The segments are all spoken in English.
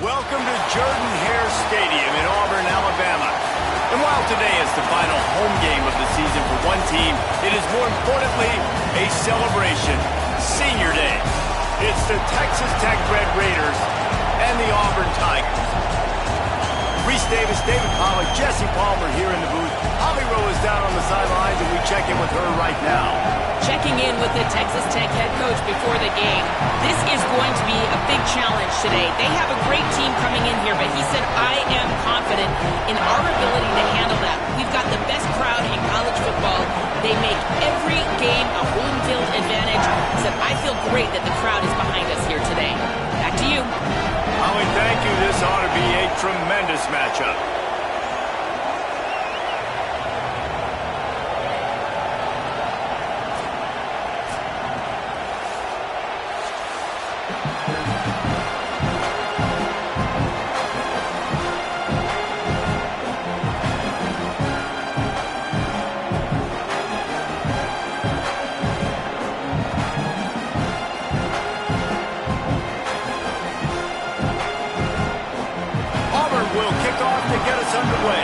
Welcome to Jordan-Hare Stadium in Auburn, Alabama. And while today is the final home game of the season for one team, it is more importantly a celebration. Senior Day. It's the Texas Tech Red Raiders and the Auburn Tigers. Reese Davis, David Pollack, Jesse Palmer here in the booth. Holly Rowe is down on the sidelines, and we check in with her right now. Checking in with the Texas Tech head coach before the game. This is going to be a big challenge today. They have a great team coming in here, but he said, I am confident in our ability to handle that. We've got the best crowd in college football. They make every game a home field advantage. He said, I feel great that the crowd is behind us here today. Back to you. Holly, thank you. This ought to be a tremendous matchup. Will kick off to get us underway.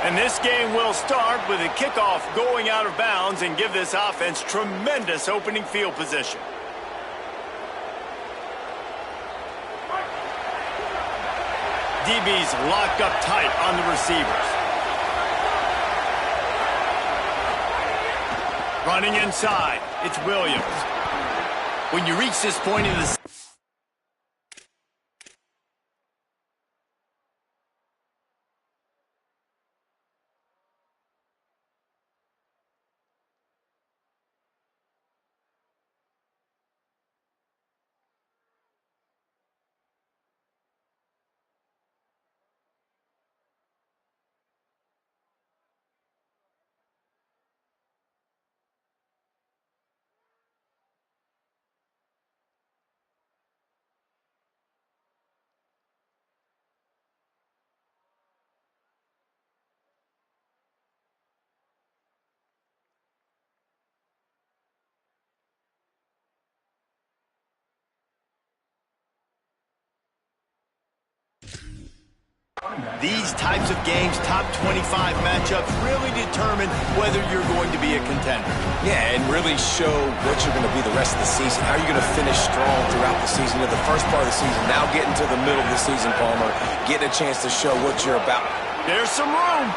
And this game will start with a kickoff going out of bounds and give this offense tremendous opening field position. DB's locked up tight on the receivers. Running inside, it's Williams. When you reach this point in the These types of games, top 25 matchups, really determine whether you're going to be a contender. Yeah, and really show what you're going to be the rest of the season. How are you going to finish strong throughout the season, in the first part of the season, now getting to the middle of the season, Palmer, getting a chance to show what you're about. There's some room.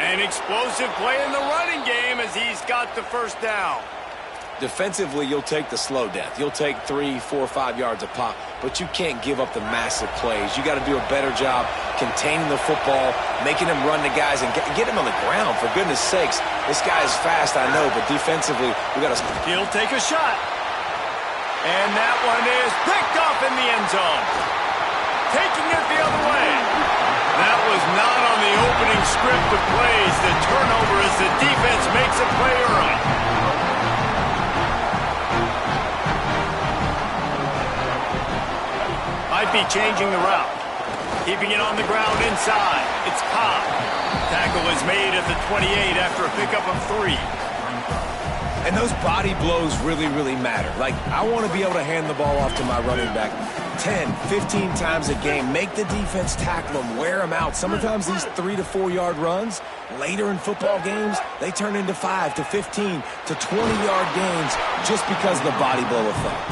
An explosive play in the running game as he's got the first down. Defensively, you'll take the slow death. You'll take 3, 4, 5 yards a pop, but you can't give up the massive plays. You got to do a better job containing the football, making him run the guys, and get him on the ground, for goodness sakes. This guy is fast, I know, but defensively, we got to... He'll take a shot. And that one is picked off in the end zone. Taking it the other way. That was not on the opening script of plays. The turnover as the defense makes a play early. Might be changing the route. Keeping it on the ground inside. It's Cobb. Tackle is made at the 28 after a pickup of 3. And those body blows really, really matter. Like, I want to be able to hand the ball off to my running back 10, 15 times a game. Make the defense tackle them, wear them out. Sometimes these 3 to 4 yard runs, later in football games, they turn into 5 to 15 to 20-yard gains just because of the body blow effect.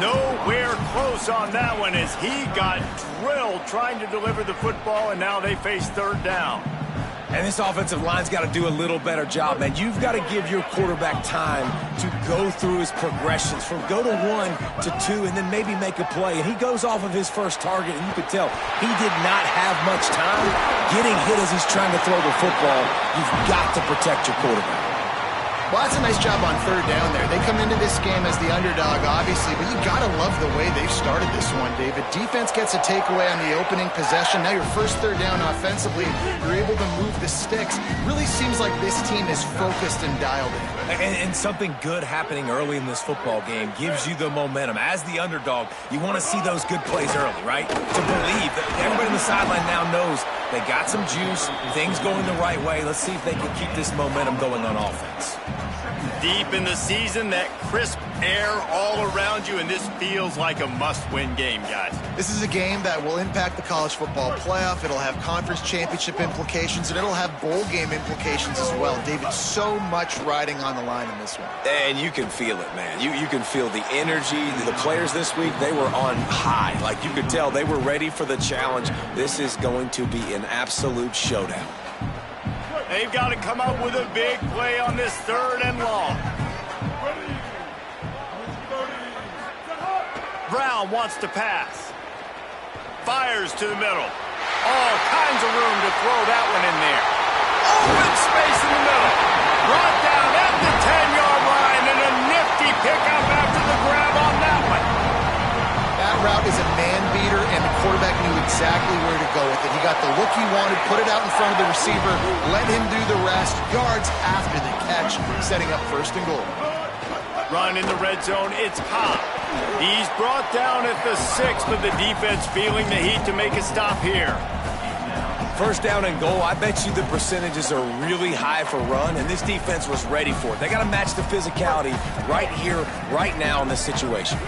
Nowhere close on that one as he got drilled trying to deliver the football, and now they face third down. And this offensive line's got to do a little better job, man. You've got to give your quarterback time to go through his progressions from go to 1 to 2 and then maybe make a play. And he goes off of his first target, and you could tell he did not have much time getting hit as he's trying to throw the football. You've got to protect your quarterback. Well, that's a nice job on third down there. They come into this game as the underdog, obviously, but you got to love the way they've started this one, David. Defense gets a takeaway on the opening possession. Now your first third down offensively, you're able to move the sticks. Really seems like this team is focused and dialed in. And something good happening early in this football game gives you the momentum. As the underdog, you want to see those good plays early, right? To believe that everybody on the sideline now knows they got some juice, things going the right way. Let's see if they can keep this momentum going on offense. Deep in the season, that crisp air all around you, and this feels like a must-win game, guys. This is a game that will impact the college football playoff. It'll have conference championship implications, and it'll have bowl game implications as well. David, so much riding on the line in this one. And you can feel it, man. You can feel the energy. The players this week, they were on high. Like you could tell they were ready for the challenge. This is going to be an absolute showdown. They've got to come up with a big play on this third and long. Brown wants to pass. Fires to the middle. All kinds of room to throw that one in there. Open space in the middle. Brought down at the 10-yard line, and a nifty pickup after the grab on that one. That route is a man beater, and the quarterback knew exactly where to go with it. He got the look he wanted, put it out in front of the receiver, let him do the rest, yards after the catch, setting up first and goal. Run in the red zone, it's Cobb. He's brought down at the 6, but the defense feeling the heat to make a stop here. First down and goal, I bet you the percentages are really high for run, and this defense was ready for it. They got to match the physicality right here, right now in this situation.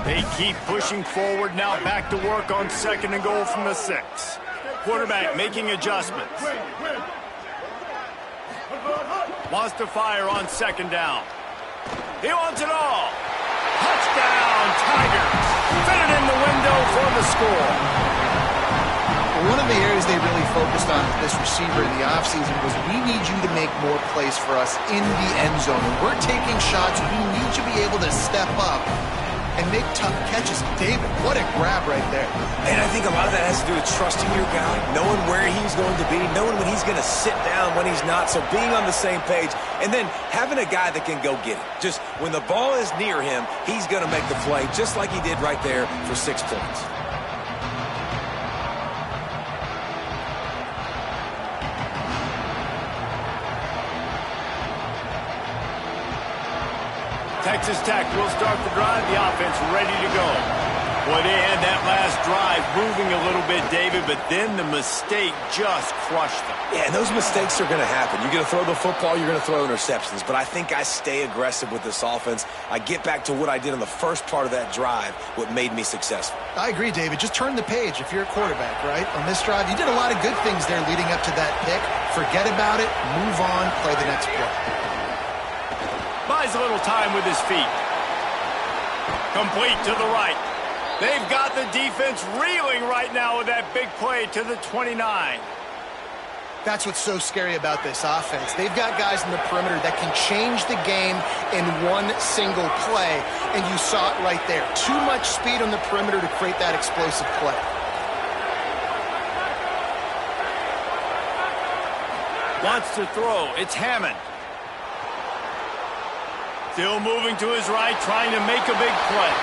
They keep pushing forward, now back to work on second and goal from the 6. Quarterback making adjustments. Wants to fire on second down. He wants it all. Touchdown, Tigers. Fit it in the window for the score. One of the areas they really focused on with this receiver in the offseason was we need you to make more plays for us in the end zone. When we're taking shots, we need you to be able to step up and make tough catches. David, what a grab right there. And I think a lot of that has to do with trusting your guy, knowing where he's going to be, knowing when he's going to sit down, when he's not, so being on the same page, and then having a guy that can go get it. Just when the ball is near him, he's going to make the play, just like he did right there for 6 points. Texas Tech will start the drive. The offense ready to go. Boy, they had that last drive moving a little bit, David, but then the mistake just crushed them. Yeah, and those mistakes are going to happen. You're going to throw the football, you're going to throw interceptions, but I think I stay aggressive with this offense. I get back to what I did on the first part of that drive, what made me successful. I agree, David. Just turn the page if you're a quarterback, right? On this drive, you did a lot of good things there leading up to that pick. Forget about it, move on, play the next play. Buys a little time with his feet. Complete to the right. They've got the defense reeling right now with that big play to the 29. That's what's so scary about this offense. They've got guys in the perimeter that can change the game in one single play, and you saw it right there. Too much speed on the perimeter to create that explosive play. Wants to throw. It's Hammond. Still moving to his right, trying to make a big play.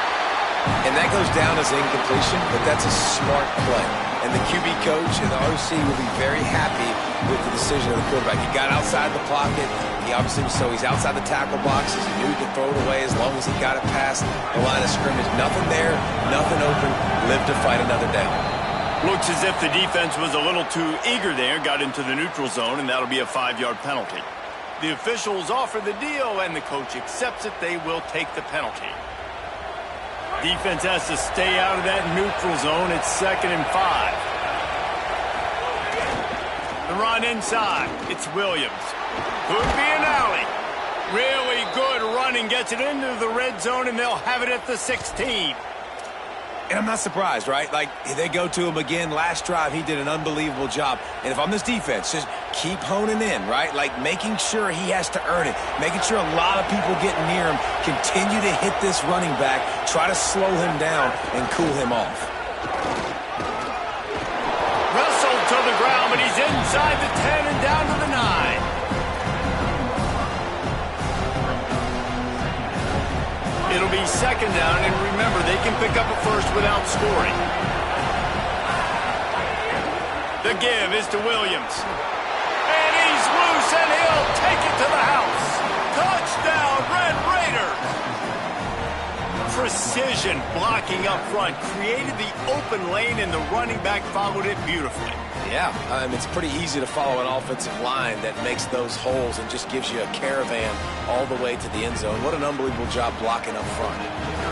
And that goes down as incompletion, but that's a smart play. And the QB coach and the OC will be very happy with the decision of the quarterback. He got outside the pocket. He obviously was he's outside the tackle boxes. He knew he could throw it away as long as he got it past the line of scrimmage. Nothing there, nothing open. Live to fight another down. Looks as if the defense was a little too eager there, got into the neutral zone, and that'll be a 5-yard penalty. The officials offer the deal, and the coach accepts it. They will take the penalty. Defense has to stay out of that neutral zone. It's 2nd and 5. The run inside. It's Williams. Could be an alley. Really good running. Gets it into the red zone, and they'll have it at the 16. And I'm not surprised, right? Like, they go to him again. Last drive, he did an unbelievable job. And if I'm this defense, just keep honing in, right? Like, making sure he has to earn it. Making sure a lot of people get near him. Continue to hit this running back. Try to slow him down and cool him off. Wrestled to the ground, but he's inside the 10 and down to the 9. It'll be 2nd down, and remember, they can pick up a first without scoring. The give is to Williams. And he's loose, and he'll take it to the house. Touchdown, Red Raiders! Precision blocking up front created the open lane, and the running back followed it beautifully. Yeah, it's pretty easy to follow an offensive line that makes those holes and just gives you a caravan all the way to the end zone. What an unbelievable job blocking up front.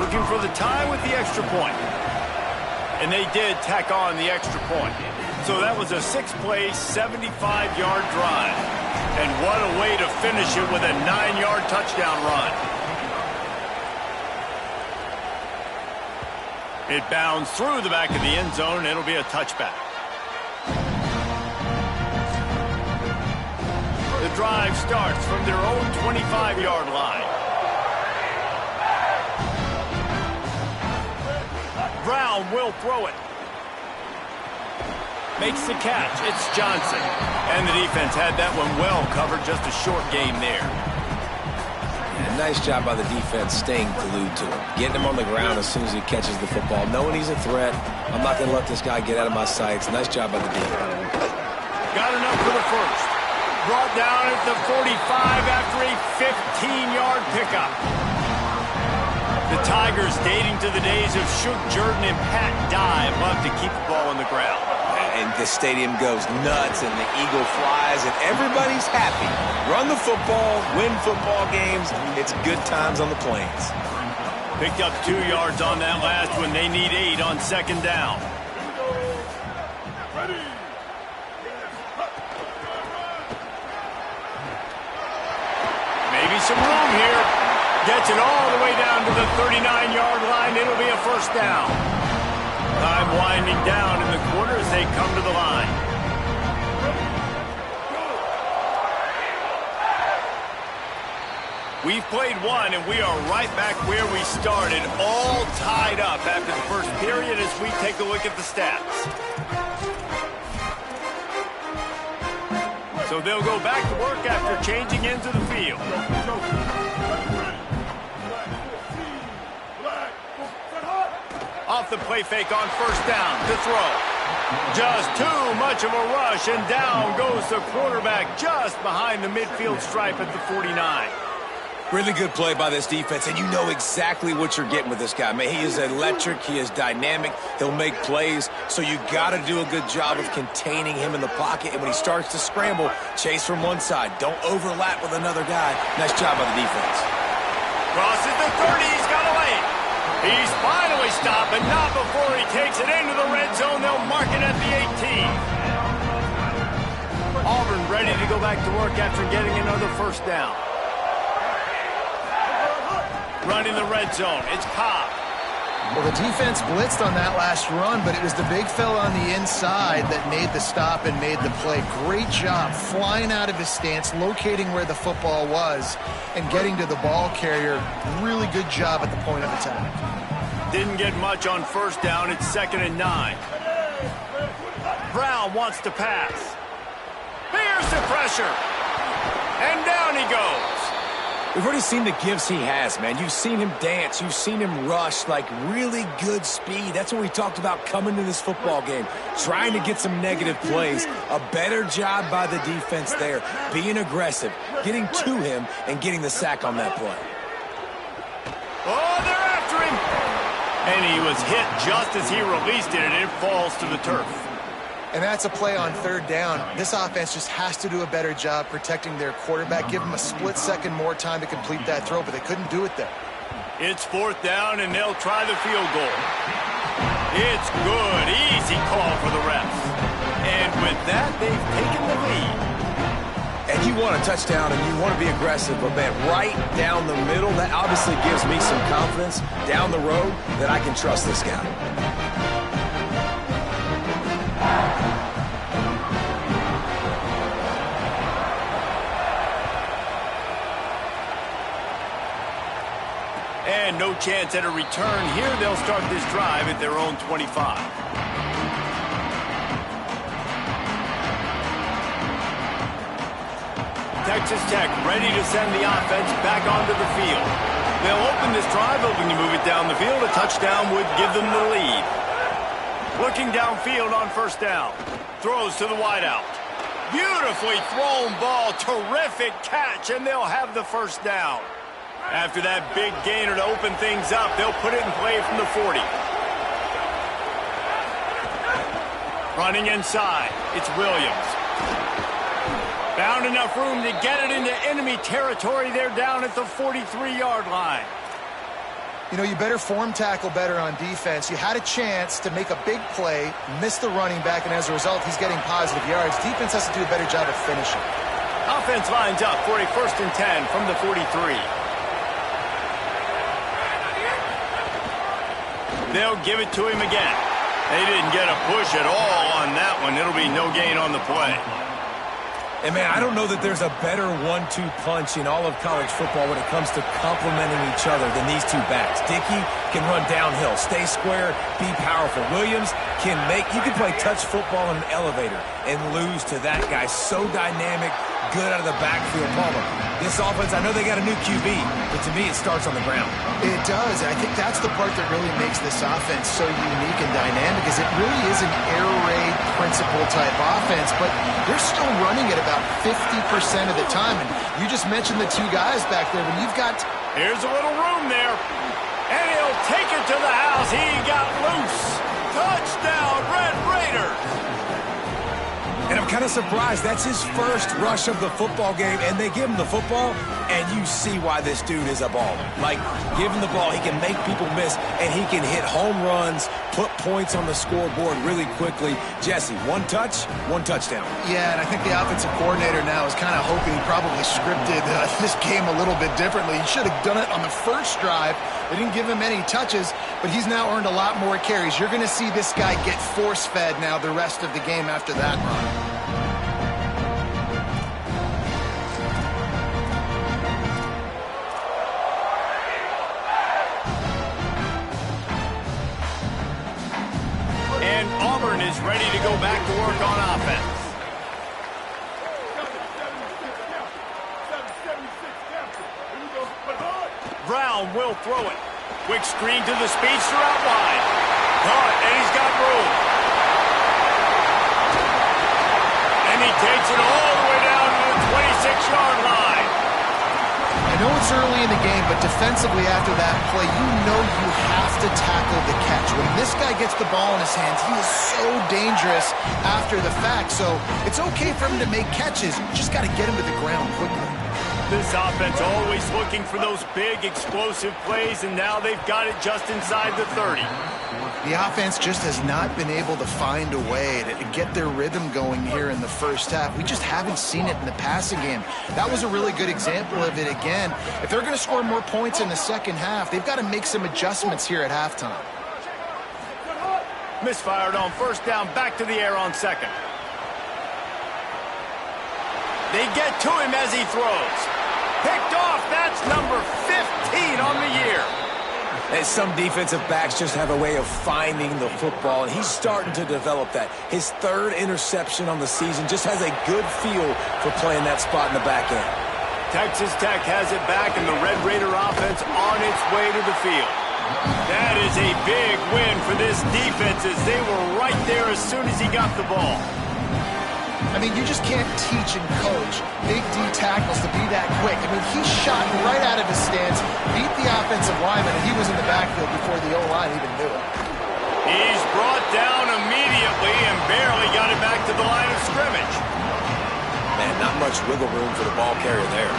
Looking for the tie with the extra point. And they did tack on the extra point. So that was a 6-play, 75-yard drive. And what a way to finish it with a 9-yard touchdown run. It bounds through the back of the end zone, and it'll be a touchback. The drive starts from their own 25-yard line. Brown will throw it. Makes the catch. It's Johnson. And the defense had that one well covered. Just a short game there. And nice job by the defense staying glued to him. Getting him on the ground as soon as he catches the football. Knowing he's a threat. I'm not going to let this guy get out of my sights. Nice job by the defense. Got enough for the first. Brought down at the 45 after a 15-yard pickup. The Tigers, dating to the days of Shook Jordan and Pat Dye, love to keep the ball on the ground. And the stadium goes nuts, and the eagle flies, and everybody's happy. Run the football, win football games. It's good times on the Plains. Picked up 2 yards on that last one. They need 8 on 2nd down. Maybe some room here. Gets it all the way down to the 39-yard line. It'll be a 1st down. Time winding down in the quarter as they come to the line. We've played one, and we are right back where we started, all tied up after the first period as we take a look at the stats. So they'll go back to work after changing into the field. Off the play fake on 1st down to throw. Just too much of a rush, and down goes the quarterback just behind the midfield stripe at the 49. Really good play by this defense, and you know exactly what you're getting with this guy. Man, he is electric. He is dynamic. He'll make plays, so you got to do a good job of containing him in the pocket. And when he starts to scramble, chase from one side. Don't overlap with another guy. Nice job by the defense. Crosses the 30. He's got away. He's finally stopped, but not before he takes it into the red zone. They'll mark it at the 18. Auburn ready to go back to work after getting another 1st down. Running the red zone. It's Cobb. Well, the defense blitzed on that last run, but it was the big fella on the inside that made the stop and made the play. Great job flying out of his stance, locating where the football was, and getting to the ball carrier. Really good job at the point of attack. Didn't get much on 1st down. It's 2nd and 9. Brown wants to pass. Here's the pressure. And down he goes. We've already seen the gifts he has, man. You've seen him dance. You've seen him rush, like really good speed. That's what we talked about coming to this football game, trying to get some negative plays. A better job by the defense there, being aggressive, getting to him, and getting the sack on that play. Oh, they're after him. And he was hit just as he released it, and it falls to the turf. And that's a play on 3rd down. This offense just has to do a better job protecting their quarterback. Give them a split second more time to complete that throw, but they couldn't do it there. It's 4th down, and they'll try the field goal. It's good. Easy call for the refs. And with that, they've taken the lead. And you want a touchdown, and you want to be aggressive, but, man, right down the middle, that obviously gives me some confidence down the road that I can trust this guy. And no chance at a return here. They'll start this drive at their own 25. Texas Tech ready to send the offense back onto the field. They'll open this drive, hoping to move it down the field. A touchdown would give them the lead. Looking downfield on 1st down. Throws to the wideout. Beautifully thrown ball. Terrific catch, and they'll have the 1st down. After that big gainer to open things up, they'll put it in play from the 40. Running inside, it's Williams. Found enough room to get it into enemy territory. They're down at the 43-yard line. You know, you better form tackle better on defense. You had a chance to make a big play, miss the running back, and as a result, he's getting positive yards. Defense has to do a better job of finishing. Offense lines up for a 1st and 10 from the 43. They'll give it to him again. They didn't get a push at all on that one. It'll be no gain on the play. And, man, I don't know that there's a better 1-2 punch in all of college football when it comes to complementing each other than these two backs. Dickey can run downhill, stay square, be powerful. Williams can you can play touch football in an elevator and lose to that guy. So dynamic, good out of the backfield. Palmer, this offense, I know they got a new QB, but to me it starts on the ground. It does. I think that's the part that really makes this offense so unique and dynamic is it really is an air raid principle type offense, but they're still running it about 50% of the time. And you just mentioned the two guys back there. When you've got... Here's a little room there. And he'll take it to the house. He got loose. Touchdown, Red Raiders. And I'm kind of surprised. That's his first rush of the football game, and they give him the football, and you see why this dude is a baller. Like, give him the ball, he can make people miss, and he can hit home runs, put points on the scoreboard really quickly. Jesse, one touch, one touchdown. Yeah, and I think the offensive coordinator now is kind of hoping he probably scripted this game a little bit differently. He should have done it on the first drive. They didn't give him any touches, but he's now earned a lot more carries. You're going to see this guy get force-fed now the rest of the game after that run. And Auburn is ready to go back to work on offense. Brown will throw it. Quick screen to the speedster out wide. Caught, and he's got room. And he takes it all the way down to the 26-yard line. I know it's early in the game, but defensively after that play, you know you have to tackle the catch. When this guy gets the ball in his hands, he is so dangerous after the fact. So it's okay for him to make catches. You just got to get him to the ground quickly. This offense always looking for those big, explosive plays, and now they've got it just inside the 30. The offense just has not been able to find a way to get their rhythm going here in the first half. We just haven't seen it in the passing game. That was a really good example of it again. If they're going to score more points in the second half, they've got to make some adjustments here at halftime. Misfired on 1st down, back to the air on 2nd. They get to him as he throws. Picked off, that's number 15 on the year. And some defensive backs just have a way of finding the football, and he's starting to develop that. His 3rd interception on the season just has a good feel for playing that spot in the back end. Texas Tech has it back, and the Red Raider offense on its way to the field. That is a big win for this defense as they were right there as soon as he got the ball. I mean, you just can't teach and coach big D tackles to be that quick. I mean, he shot right out of his stance, beat the offensive lineman, and he was in the backfield before the O-line even knew it. He's brought down immediately and barely got it back to the line of scrimmage. Man, not much wiggle room for the ball carrier there.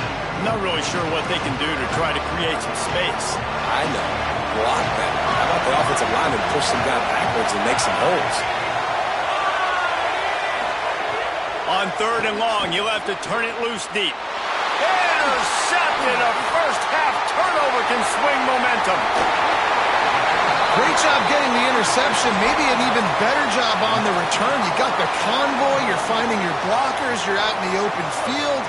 Not really sure what they can do to try to create some space. I know. Block that. How about the offensive lineman push some guy backwards and make some holes? On 3rd and long, you'll have to turn it loose deep. Intercepted. A first-half turnover can swing momentum. Great job getting the interception. Maybe an even better job on the return. You got the convoy. You're finding your blockers. You're out in the open field.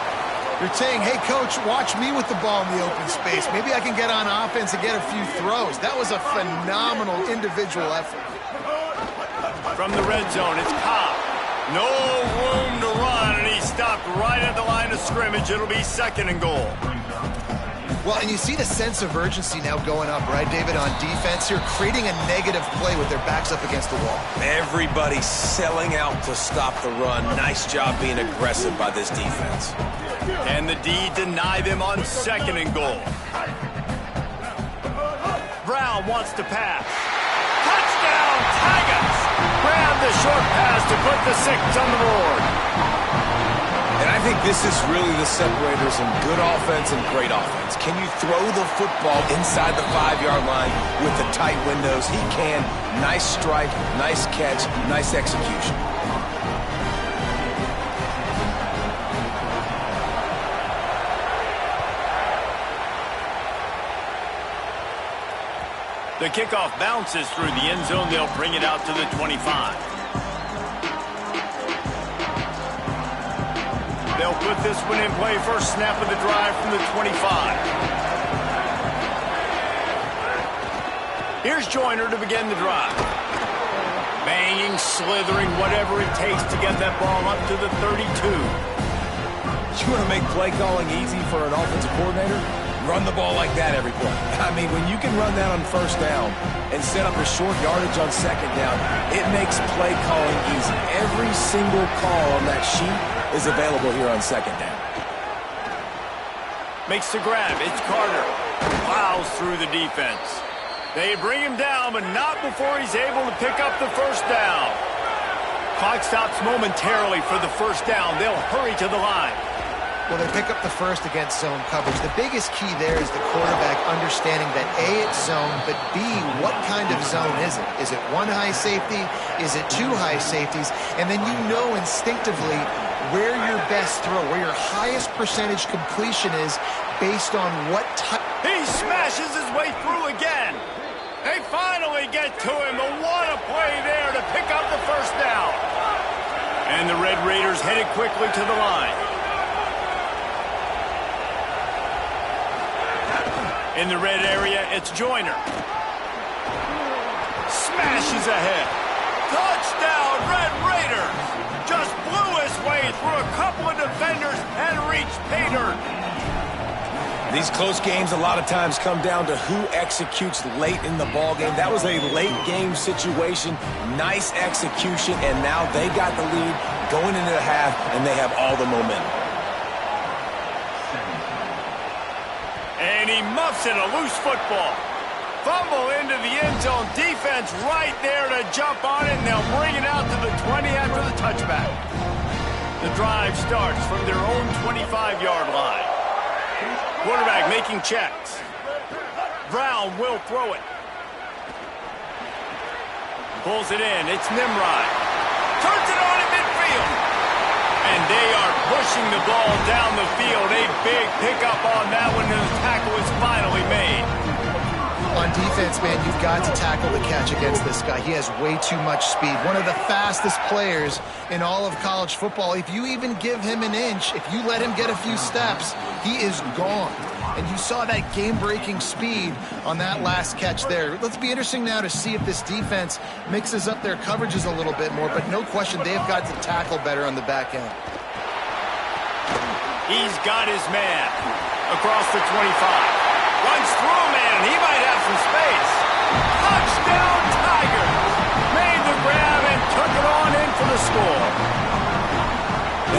You're saying, hey, coach, watch me with the ball in the open space. Maybe I can get on offense and get a few throws. That was a phenomenal individual effort. From the red zone, it's Cobb. No room to run, and he stopped right at the line of scrimmage. It'll be 2nd and goal. Well, and you see the sense of urgency now going up, right, David, on defense here, creating a negative play with their backs up against the wall. Everybody's selling out to stop the run. Nice job being aggressive by this defense. And the D deny them on 2nd and goal. Brown wants to pass. Touchdown, Tigers! Grab the short pass to put the 6 on the board. And I think this is really the separators in good offense and great offense. Can you throw the football inside the 5-yard line with the tight windows? He can. Nice strike, nice catch, nice execution. The kickoff bounces through the end zone. They'll bring it out to the 25. They'll put this one in play. First snap of the drive from the 25. Here's Joyner to begin the drive. Banging, slithering, whatever it takes to get that ball up to the 32. You want to make play calling easy for an offensive coordinator? Run the ball like that every play. I mean, when you can run that on 1st down and set up a short yardage on 2nd down, it makes play calling easy. Every single call on that sheet is available here on 2nd down. Makes the grab. It's Carter. Plows through the defense. They bring him down, but not before he's able to pick up the 1st down. Clock stops momentarily for the 1st down. They'll hurry to the line. Well, they pick up the 1st against zone coverage. The biggest key there is the quarterback understanding that A, it's zone, but B, what kind of zone is it? Is it 1 high safety? Is it 2 high safeties? And then you know instinctively where your best throw, where your highest percentage completion is based on what type. He smashes his way through again. They finally get to him, but what a play there to pick up the 1st down. And the Red Raiders headed quickly to the line. In the red area, it's Joyner. Smashes ahead. Touchdown, Red Raiders! Just blew his way through a couple of defenders and reached pay dirt. These close games a lot of times come down to who executes late in the ball game. That was a late game situation. Nice execution, and now they got the lead going into the half, and they have all the momentum. And he muffs it, a loose football. Fumble into the end zone. Defense right there to jump on it, and they'll bring it out to the 20 after the touchback. The drive starts from their own 25-yard line. Quarterback making checks. Brown will throw it. Pulls it in. It's Nimrod. Turns it on in midfield. And they are pushing the ball down the field. A big pickup on that one, and the tackle is finally made. On defense, man, you've got to tackle the catch against this guy. He has way too much speed. One of the fastest players in all of college football. If you even give him an inch, if you let him get a few steps, he is gone. And you saw that game-breaking speed on that last catch there. Let's be interesting now to see if this defense mixes up their coverages a little bit more, but no question they've got to tackle better on the back end. He's got his man across the 25. Runs through a man, and he might have some space. Touchdown, Tigers! Made the grab and took it on in for the score.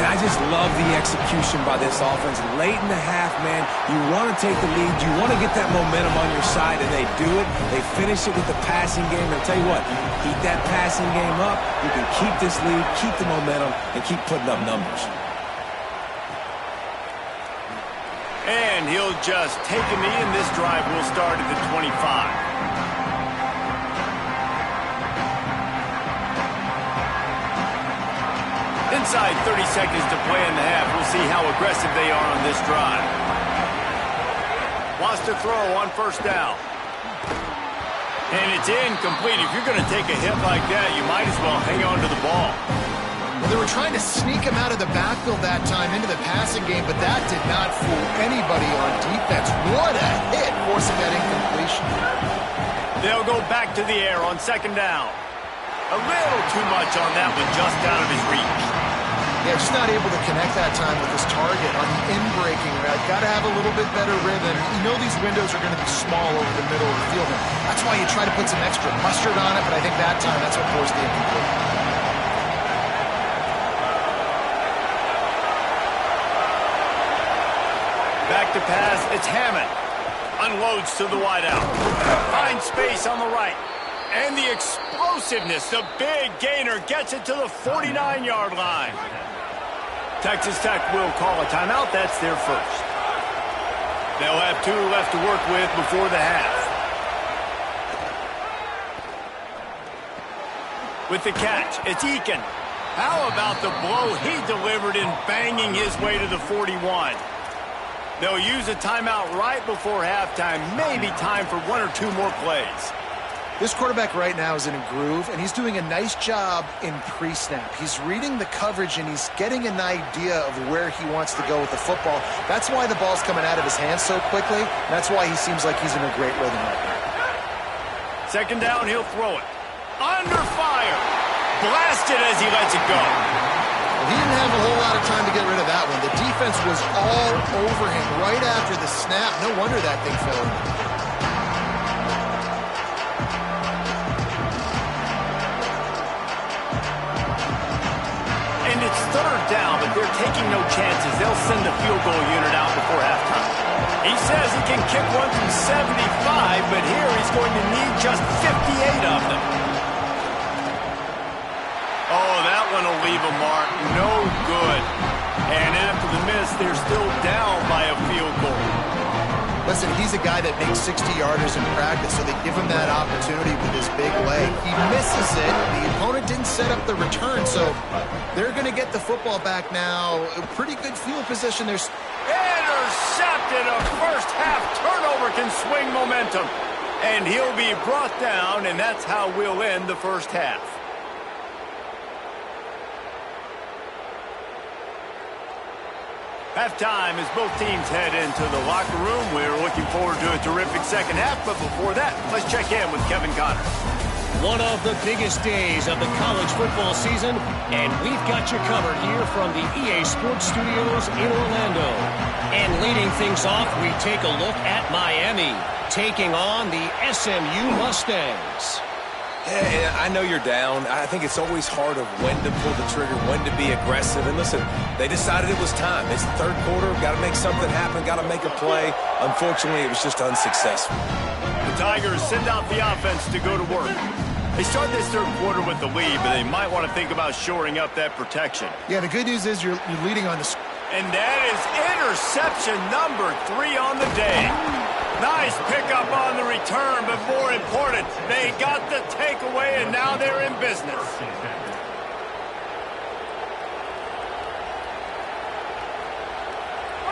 And I just love the execution by this offense. Late in the half, man, you want to take the lead. You want to get that momentum on your side, and they do it. They finish it with the passing game. And I'll tell you what, keep that passing game up. You can keep this lead, keep the momentum, and keep putting up numbers. And he'll just take a knee, and this drive will start at the 25. Inside 30 seconds to play in the half. We'll see how aggressive they are on this drive. Wants to throw on first down. And it's incomplete. If you're going to take a hit like that, you might as well hang on to the ball. Well, they were trying to sneak him out of the backfield that time into the passing game, but that did not fool anybody on defense. What a hit, forcing that incompletion. They'll go back to the air on second down. A little too much on that one, just out of his reach. Yeah, just not able to connect that time with his target on the in-breaking route. Got to have a little bit better rhythm. You know these windows are going to be small over the middle of the field. That's why you try to put some extra mustard on it, but I think that time that's what forced the incomplete. Back to pass, it's Hammond. Unloads to the wideout. Finds space on the right. And the explosiveness, the big gainer gets it to the 49-yard line. Texas Tech will call a timeout. That's their first. They'll have 2 left to work with before the half. With the catch, it's Eakin. How about the blow he delivered in banging his way to the 41? They'll use a timeout right before halftime. Maybe time for 1 or 2 more plays. This quarterback right now is in a groove, and he's doing a nice job in pre-snap. He's reading the coverage, and he's getting an idea of where he wants to go with the football. That's why the ball's coming out of his hands so quickly. That's why he seems like he's in a great rhythm right now. Second down, he'll throw it. Under fire. Blasted as he lets it go. Well, he didn't have a whole lot of time to get rid of that one. The defense was all over him right after the snap. No wonder that thing fell in. It's third down, but they're taking no chances. They'll send the field goal unit out before halftime. He says he can kick one from 75, but here he's going to need just 58 of them. Oh, that one will leave a mark. No good. And after the miss, they're still down by a field goal. Listen, he's a guy that makes 60-yarders in practice, so they give him that opportunity with his big leg. He misses it. The opponent didn't set up the return, so they're going to get the football back now. A pretty good field position. There's intercepted. A first-half turnover can swing momentum. And he'll be brought down, and that's how we'll end the first half. Halftime as both teams head into the locker room. We're looking forward to a terrific second half, but before that, let's check in with Kevin Connors. One of the biggest days of the college football season, and we've got you covered here from the EA Sports Studios in Orlando. And leading things off, we take a look at Miami, taking on the SMU Mustangs. Yeah, I know you're down. I think it's always hard of when to pull the trigger, when to be aggressive. And listen, they decided it was time. It's the third quarter. Got to make something happen. Got to make a play. Unfortunately, it was just unsuccessful. The Tigers send out the offense to go to work. They start this third quarter with the lead, but they might want to think about shoring up that protection. Yeah, the good news is you're leading on the score. And that is interception number 3 on the day. Nice pickup on the return, but more important, they got the takeaway, and now they're in business.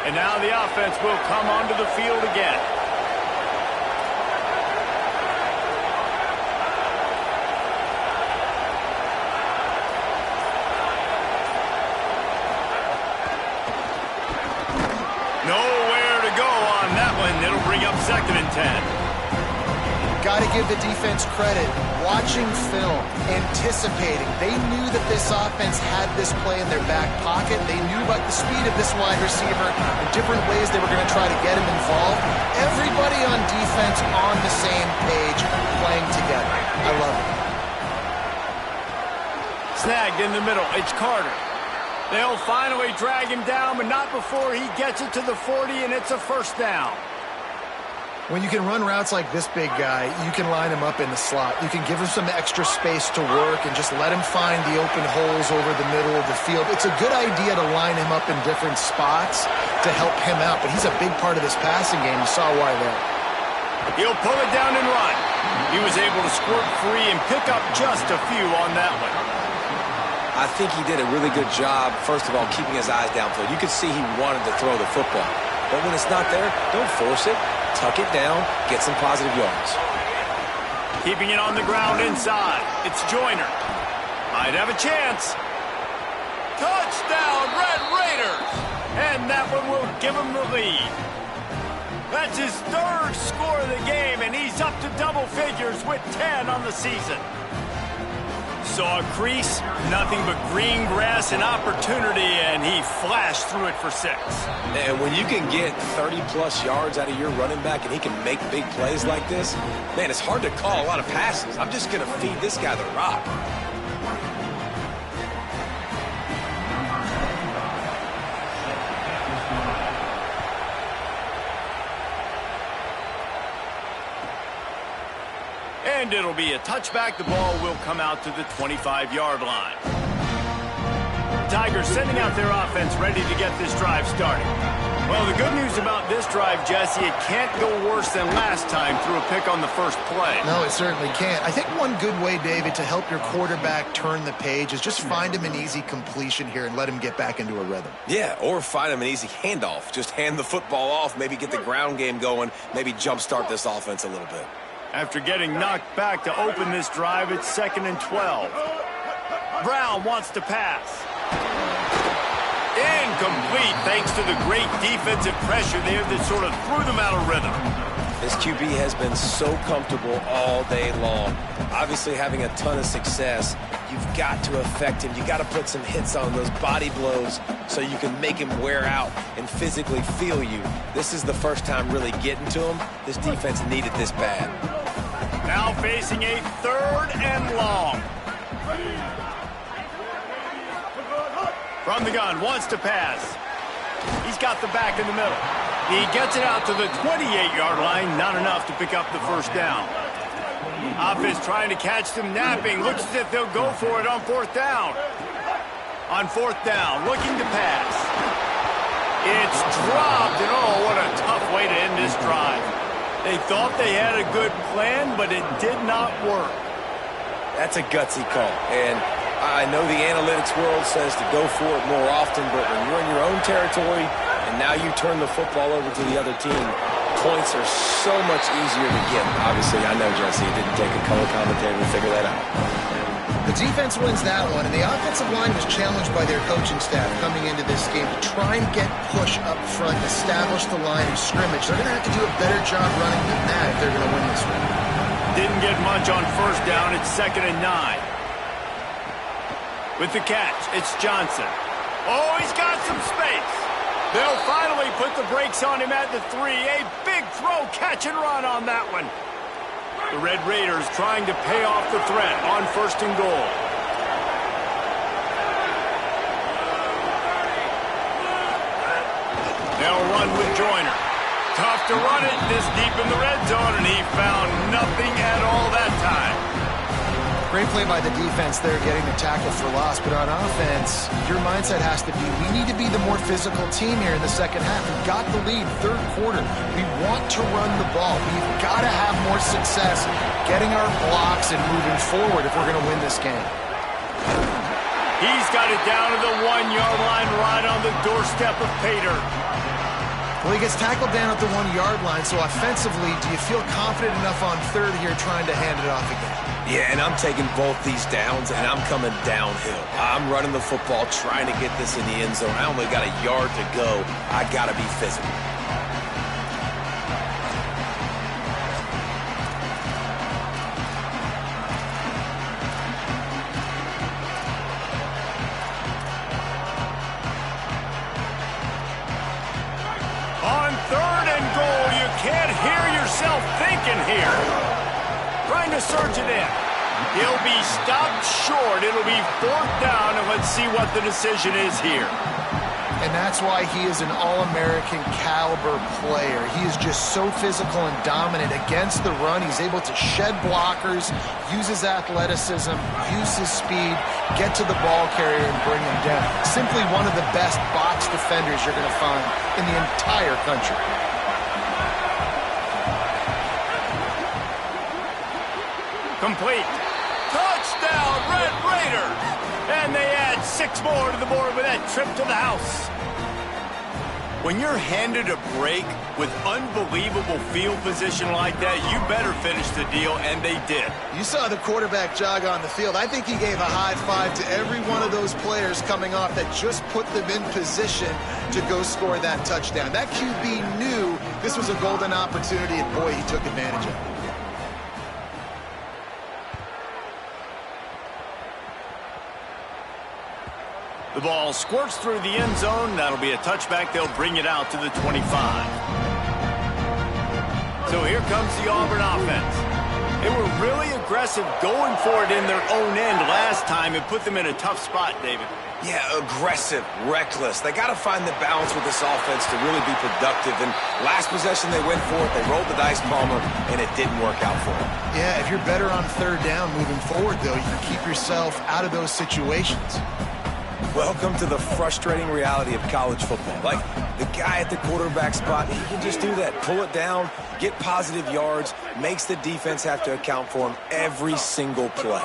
And now the offense will come onto the field again. Nowhere to go on that one. It'll bring up 2nd and 10. Got to give the defense credit. Watching film, anticipating. They knew that this offense had this play in their back pocket. They knew about the speed of this wide receiver and different ways they were going to try to get him involved. Everybody on defense on the same page, playing together. I love it. Snagged in the middle. It's Carter. They'll finally drag him down, but not before he gets it to the 40, and it's a first down. When you can run routes like this big guy, you can line him up in the slot. You can give him some extra space to work and just let him find the open holes over the middle of the field. It's a good idea to line him up in different spots to help him out, but he's a big part of this passing game. You saw why there. He'll pull it down and run. He was able to squirt free and pick up just a few on that one. I think he did a really good job, first of all, keeping his eyes downfield. You could see he wanted to throw the football. But when it's not there, don't force it. Tuck it down, get some positive yards. Keeping it on the ground inside. It's Joyner. Might have a chance. Touchdown, Red Raiders! And that one will give him the lead. That's his third score of the game, and he's up to double figures with 10 on the season. Saw a crease, nothing but green grass and opportunity, and he flashed through it for 6. And when you can get 30-plus yards out of your running back and he can make big plays like this, man, it's hard to call a lot of passes. I'm just going to feed this guy the rock. And it'll be a touchback. The ball will come out to the 25-yard line. Tigers sending out their offense ready to get this drive started. Well, the good news about this drive, Jesse, it can't go worse than last time through a pick on the first play. No, it certainly can't. I think one good way, David, to help your quarterback turn the page is just find him an easy completion here and let him get back into a rhythm. Yeah, or find him an easy handoff. Just hand the football off, maybe get the ground game going, maybe jumpstart this offense a little bit. After getting knocked back to open this drive, it's 2nd and 12. Brown wants to pass. Incomplete thanks to the great defensive pressure there that sort of threw them out of rhythm. This QB has been so comfortable all day long. Obviously having a ton of success. You've got to affect him. You've got to put some hits on those body blows so you can make him wear out and physically feel you. This is the first time really getting to him. This defense needed this bad. Now facing a 3rd and long. From the gun, wants to pass. He's got the back in the middle. He gets it out to the 28-yard line, not enough to pick up the first down. Offense trying to catch them napping. Looks as if they'll go for it on 4th down. On 4th down, looking to pass. It's dropped, and oh, what a tough way to end this drive. They thought they had a good plan, but it did not work. That's a gutsy call, and I know the analytics world says to go for it more often, but when you're in your own territory and now you turn the football over to the other team, points are so much easier to get. Obviously, I know, Jesse, it didn't take a color commentator to figure that out. The defense wins that one, and the offensive line was challenged by their coaching staff coming into this game to try and get push up front, establish the line of scrimmage. They're going to have to do a better job running than that if they're going to win this one. Didn't get much on 1st down. It's 2nd and 9. With the catch, it's Johnson. Oh, he's got some space. They'll finally put the brakes on him at the 3. A big throw, catch and run on that one. The Red Raiders trying to pay off the threat on 1st and goal. They'll run with Joyner. Tough to run it this deep in the red zone, and he found nothing at all that time. Great play by the defense there, getting the tackle for loss. But on offense, your mindset has to be, we need to be the more physical team here in the second half. We've got the lead, 3rd quarter. We want to run the ball. We've got to have more success getting our blocks and moving forward if we're going to win this game. He's got it down to the 1-yard line, right on the doorstep of Pater. Well, he gets tackled down at the 1-yard line, so offensively, do you feel confident enough on 3rd here trying to hand it off again? Yeah, and I'm taking both these downs, and I'm coming downhill. I'm running the football, trying to get this in the end zone. I only got a yard to go. I got to be physical. On 3rd and goal, you can't hear yourself thinking here. Trying to surge it in. He'll be stopped short. It'll be 4th down, and let's see what the decision is here. And that's why he is an All-American caliber player. He is just so physical and dominant against the run. He's able to shed blockers, use his athleticism, use his speed, get to the ball carrier and bring him down. Simply one of the best box defenders you're going to find in the entire country. Complete. Touchdown, Red Raiders! And they add 6 more to the board with that trip to the house. When you're handed a break with unbelievable field position like that, you better finish the deal, and they did. You saw the quarterback jog on the field. I think he gave a high five to every one of those players coming off that just put them in position to go score that touchdown. That QB knew this was a golden opportunity, and boy, he took advantage of it. The ball squirts through the end zone. That'll be a touchback. They'll bring it out to the 25. So here comes the Auburn offense. They were really aggressive going for it in their own end last time and put them in a tough spot, David. Yeah, aggressive, reckless. They got to find the balance with this offense to really be productive. And last possession, they went for it. They rolled the dice, Palmer, and it didn't work out for them. Yeah, if you're better on third down moving forward, though, you can keep yourself out of those situations. Welcome to the frustrating reality of college football. Like, the guy at the quarterback spot, he can just do that. Pull it down, get positive yards, makes the defense have to account for him every single play.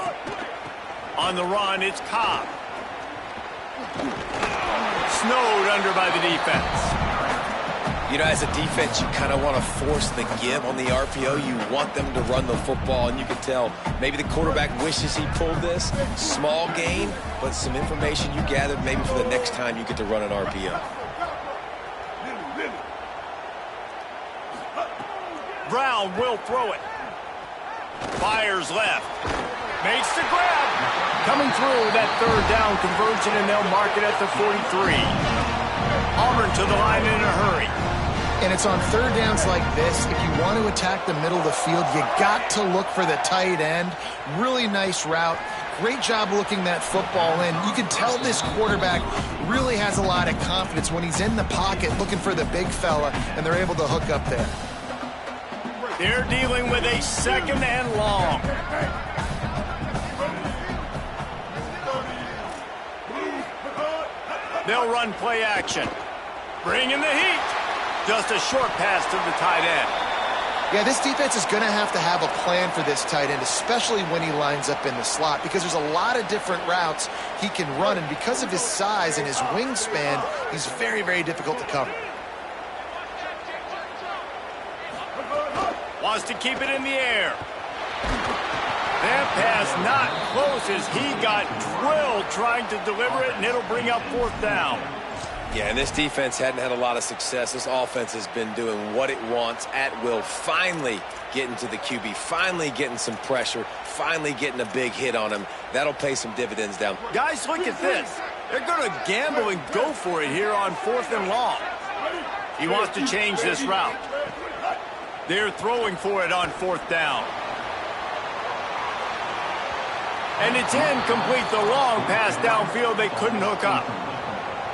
On the run, it's Cobb. Snowed under by the defense. You know, as a defense, you kind of want to force the give on the RPO. You want them to run the football, and you can tell maybe the quarterback wishes he pulled this. Small gain, but some information you gathered maybe for the next time you get to run an RPO. Brown will throw it. Fires left. Makes the grab. Coming through that third down conversion, and they'll mark it at the 43. Auburn to the line in a hurry. And it's on third downs like this, if you want to attack the middle of the field, you got to look for the tight end. Really nice route. Great job looking that football in. You can tell this quarterback really has a lot of confidence when he's in the pocket looking for the big fella, and they're able to hook up there. They're dealing with a 2nd and long. They'll run play action. Bringing the heat. Just a short pass to the tight end. Yeah, this defense is going to have a plan for this tight end, especially when he lines up in the slot, because there's a lot of different routes he can run, and because of his size and his wingspan, he's very, very difficult to cover. Wants to keep it in the air. That pass not close as he got drilled trying to deliver it, and it'll bring up 4th down. Yeah, and this defense hadn't had a lot of success. This offense has been doing what it wants at will. Finally getting to the QB, finally getting some pressure, finally getting a big hit on him. That'll pay some dividends down. Guys, look at this. They're going to gamble and go for it here on 4th and long. He wants to change this route. They're throwing for it on 4th down. And it's incomplete. The long pass downfield, they couldn't hook up.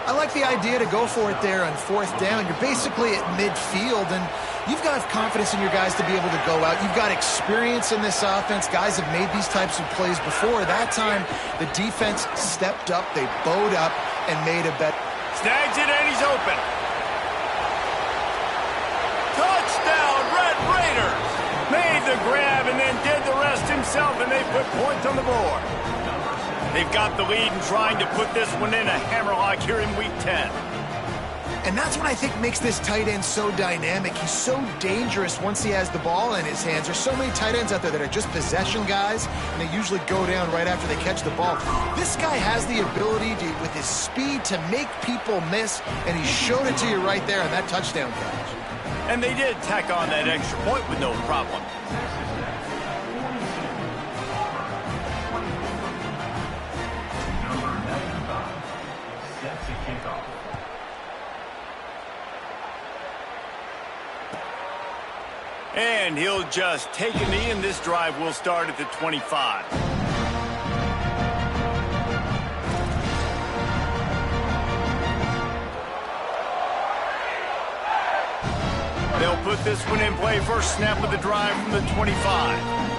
I like the idea to go for it there on 4th down. You're basically at midfield, and you've got confidence in your guys to be able to go out. You've got experience in this offense. Guys have made these types of plays before. That time, the defense stepped up, they bowed up, and made a bet. Snags it, and he's open. Touchdown, Red Raiders! Made the grab and then did the rest himself, and they put points on the board. They've got the lead and trying to put this one in a hammerlock here in Week 10. And that's what I think makes this tight end so dynamic. He's so dangerous once he has the ball in his hands. There's so many tight ends out there that are just possession guys, and they usually go down right after they catch the ball. This guy has the ability to, with his speed, to make people miss, and he showed it to you right there on that touchdown catch. And they did tack on that extra point with no problem. And he'll just take a knee, and this drive will start at the 25. They'll put this one in play. First snap of the drive from the 25.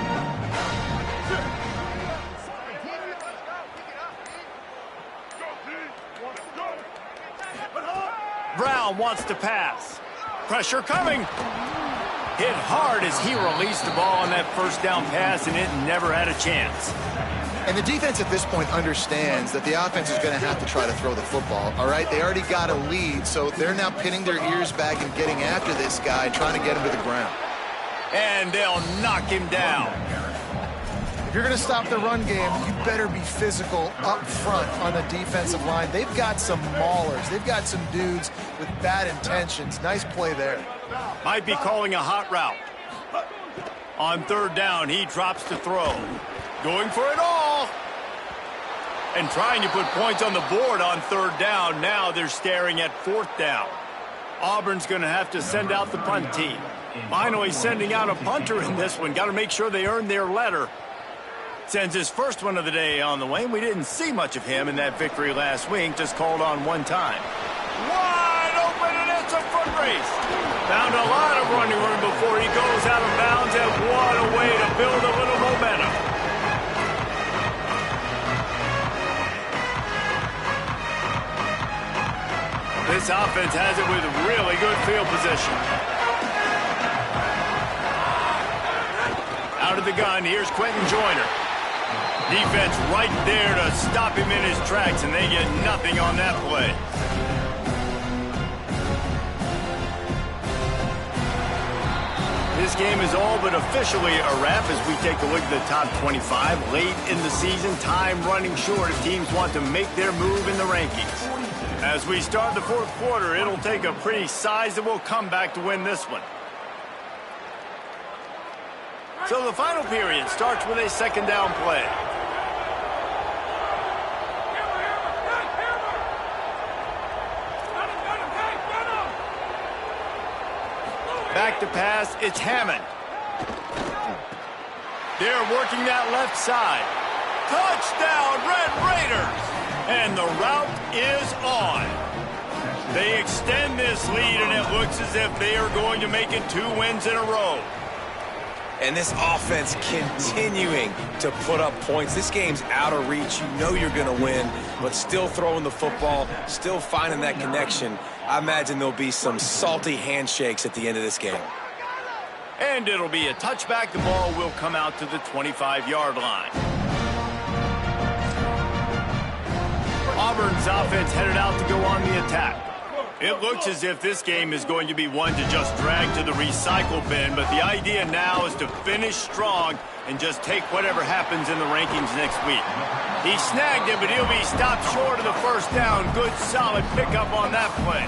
Brown wants to pass. Pressure coming. Hit hard as he released the ball on that first down pass, and it never had a chance. And the defense at this point understands that the offense is going to have to try to throw the football, all right? They already got a lead, so they're now pinning their ears back and getting after this guy, trying to get him to the ground. And they'll knock him down. If you're going to stop the run game, you better be physical up front on the defensive line. They've got some maulers. They've got some dudes with bad intentions. Nice play there. Might be calling a hot route. On third down, he drops to throw. Going for it all. And trying to put points on the board on third down. Now they're staring at fourth down. Auburn's going to have to send out the punt team. Finally sending out a punter in this one. Got to make sure they earn their letter. Sends his first one of the day on the way. We didn't see much of him in that victory last week. Just called on one time. Wide open, and it's a foot race. Found a lot of running room before he goes out of bounds, and what a way to build a little momentum. This offense has it with really good field position. Out of the gun, here's Quentin Joyner. Defense right there to stop him in his tracks, and they get nothing on that play. This game is all but officially a wrap as we take a look at the top 25. Late in the season, time running short as teams want to make their move in the rankings. As we start the fourth quarter, it'll take a pretty sizable comeback to win this one. So the final period starts with a second down play. Back to pass, it's Hammond. They're working that left side. Touchdown, Red Raiders! And the route is on. They extend this lead, and it looks as if they are going to make it 2 wins in a row. And this offense continuing to put up points. This game's out of reach. You know you're going to win, but still throwing the football, still finding that connection. I imagine there'll be some salty handshakes at the end of this game. And it'll be a touchback. The ball will come out to the 25-yard line. Auburn's offense headed out to go on the attack. It looks as if this game is going to be one to just drag to the recycle bin, but the idea now is to finish strong and just take whatever happens in the rankings next week. He snagged it, but he'll be stopped short of the first down. Good, solid pickup on that play.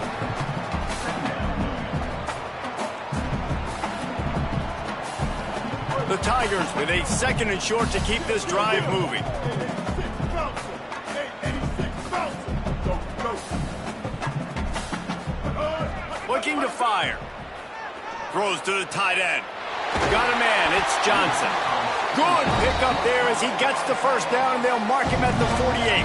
The Tigers with a second and short to keep this drive moving. Looking to fire. Throws to the tight end. Got a man. It's Johnson. Good pickup there as he gets the first down, and they'll mark him at the 48.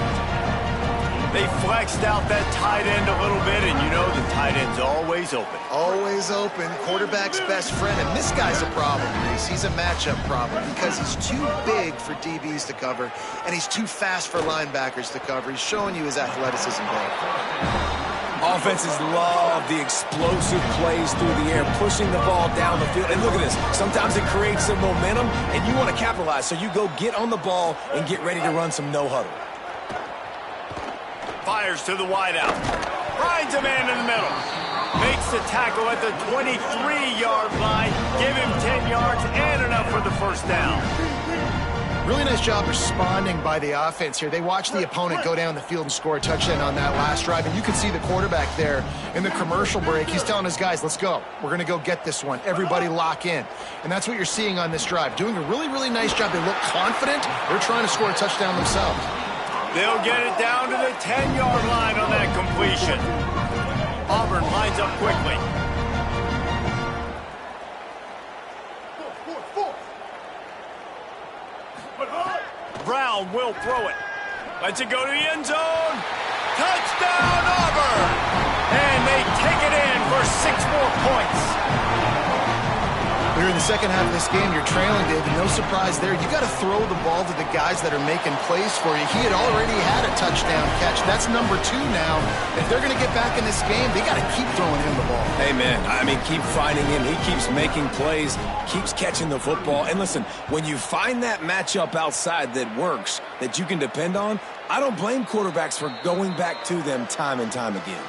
They flexed out that tight end a little bit, and you know the tight end's always open. Always open. Quarterback's best friend. And this guy's a problem, Reese. He's a matchup problem because he's too big for DBs to cover, and he's too fast for linebackers to cover. He's showing you his athleticism there. Offenses love the explosive plays through the air, pushing the ball down the field. And look at this. Sometimes it creates some momentum, and you want to capitalize. So you go get on the ball and get ready to run some no-huddle. Fires to the wideout. Finds a man in the middle. Makes the tackle at the 23-yard line. Give him 10 yards and enough for the first down. Really nice job responding by the offense here. They watched the opponent go down the field and score a touchdown on that last drive, and you can see the quarterback there in the commercial break. He's telling his guys, let's go. We're going to go get this one. Everybody lock in. And that's what you're seeing on this drive. Doing a really, really nice job. They look confident. They're trying to score a touchdown themselves. They'll get it down to the 10-yard line on that completion. Auburn lines up quickly. Brown will throw it. Lets it go to the end zone. Touchdown, Auburn! And they take it in for for 6 more points. Here in the second half of this game, you're trailing, David. No surprise there. You got to throw the ball to the guys that are making plays for you. He had already had a touchdown catch. That's number 2 now. If they're going to get back in this game, they got to keep throwing him the ball. Amen. I mean, keep finding him. He keeps making plays, keeps catching the football. And listen, when you find that matchup outside that works, that you can depend on, I don't blame quarterbacks for going back to them time and time again.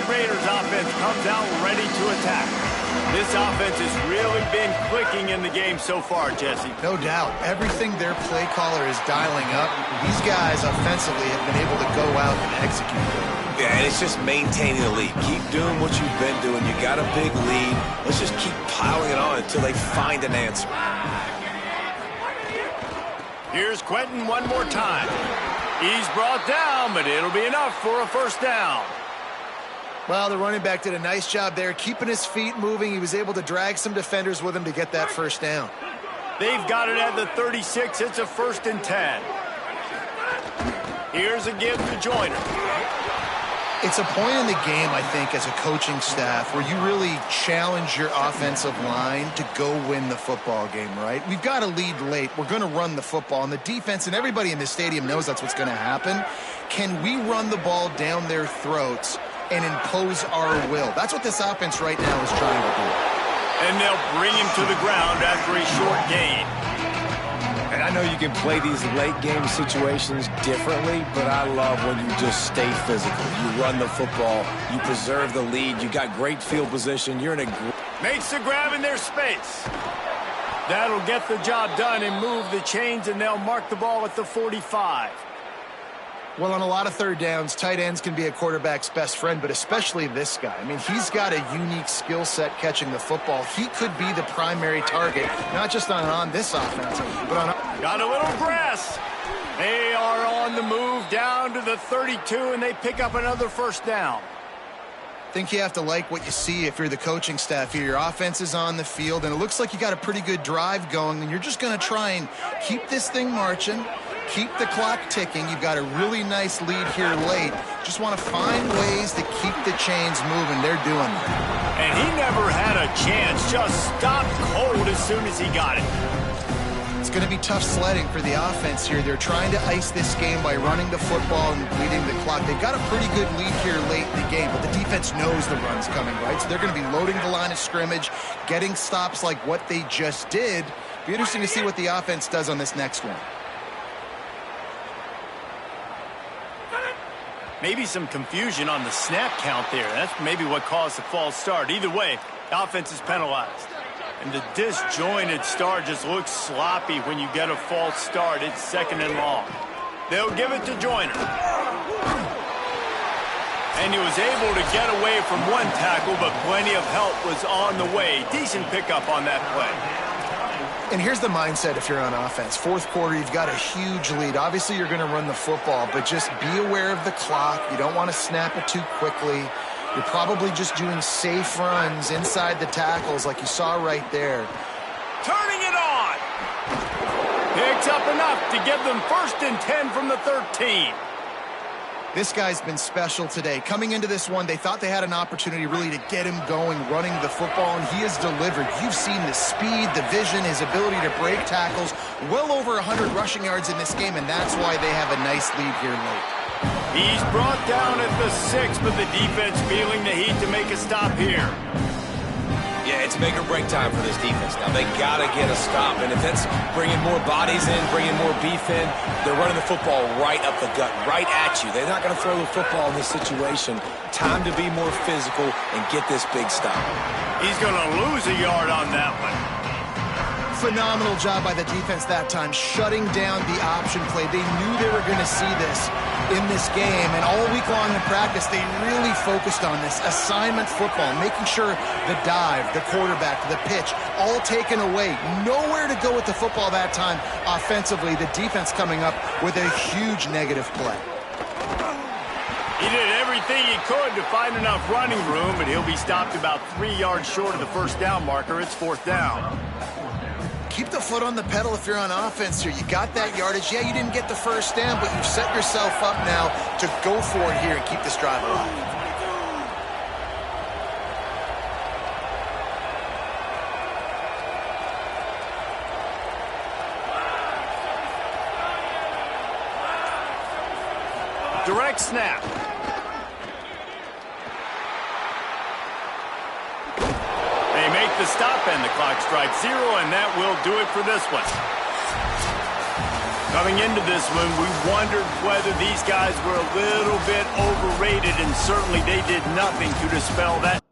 Raiders offense comes out ready to attack. This offense has really been clicking in the game so far, Jesse. No doubt. Everything their play caller is dialing up, these guys offensively have been able to go out and execute them. Yeah, and it's just maintaining the lead. Keep doing what you've been doing. You got a big lead. Let's just keep piling it on until they find an answer. Here's Quentin one more time. He's brought down, but it'll be enough for a first down. Well, the running back did a nice job there, keeping his feet moving. He was able to drag some defenders with him to get that first down. They've got it at the 36. It's a 1st and 10. Here's a give to Joyner. It's a point in the game, I think, as a coaching staff where you really challenge your offensive line to go win the football game, right? We've got a lead late. We're going to run the football, and the defense and everybody in this stadium knows that's what's going to happen. Can we run the ball down their throats and impose our will? That's what this offense right now is trying to do. And they'll bring him to the ground after a short gain. And I know you can play these late game situations differently, but I love when you just stay physical. You run the football, you preserve the lead, you got great field position, you're in a... Makes the grab in their space. That'll get the job done and move the chains, and they'll mark the ball at the 45. Well, on a lot of third downs, tight ends can be a quarterback's best friend, but especially this guy. I mean, he's got a unique skill set catching the football. He could be the primary target, not just on this offense, but on... Got a little grass. They are on the move down to the 32, and they pick up another first down. I think you have to like what you see if you're the coaching staff here. Your offense is on the field, and it looks like you got a pretty good drive going, and you're just going to try and keep this thing marching, keep the clock ticking. You've got a really nice lead here late. Just want to find ways to keep the chains moving. They're doing that. And he never had a chance. Just stopped cold as soon as he got it. It's going to be tough sledding for the offense here. They're trying to ice this game by running the football and bleeding the clock. They've got a pretty good lead here late in the game, but the defense knows the run's coming, right? So they're going to be loading the line of scrimmage, getting stops like what they just did. Be interesting to see what the offense does on this next one. Maybe some confusion on the snap count there. That's maybe what caused the false start. Either way, the offense is penalized. And the disjointed start just looks sloppy when you get a false start. It's 2nd and long. They'll give it to Joyner. And he was able to get away from one tackle, but plenty of help was on the way. Decent pickup on that play. And here's the mindset if you're on offense. Fourth quarter, you've got a huge lead. Obviously, you're going to run the football, but just be aware of the clock. You don't want to snap it too quickly. You're probably just doing safe runs inside the tackles like you saw right there. Turning it on. Picks up enough to give them 1st and 10 from the 13. This guy's been special today. Coming into this one, they thought they had an opportunity really to get him going, running the football, and he has delivered. You've seen the speed, the vision, his ability to break tackles. Well over 100 rushing yards in this game, and that's why they have a nice lead here late. He's brought down at the 6, but the defense feeling the heat to make a stop here. Yeah, it's make or break time for this defense. Now, they got to get a stop, and if that's bringing more bodies in, bringing more beef in, they're running the football right up the gut, right at you. They're not going to throw the football in this situation. Time to be more physical and get this big stop. He's going to lose a yard on that one. Phenomenal job by the defense that time, shutting down the option play. They knew they were going to see this in this game, and all week long in practice, they really focused on this assignment football, making sure the dive, the quarterback, the pitch, all taken away. Nowhere to go with the football that time offensively. The defense coming up with a huge negative play. He did everything he could to find enough running room, but he'll be stopped about 3 yards short of the first down marker. It's 4th down. Keep the foot on the pedal if you're on offense here. You got that yardage. Yeah, you didn't get the first down, but you've set yourself up now to go for it here and keep this drive alive. Direct snap. They make the stop and the clock strikes 0, and that will do it for this one. Coming into this one, we wondered whether these guys were a little bit overrated, and certainly they did nothing to dispel that.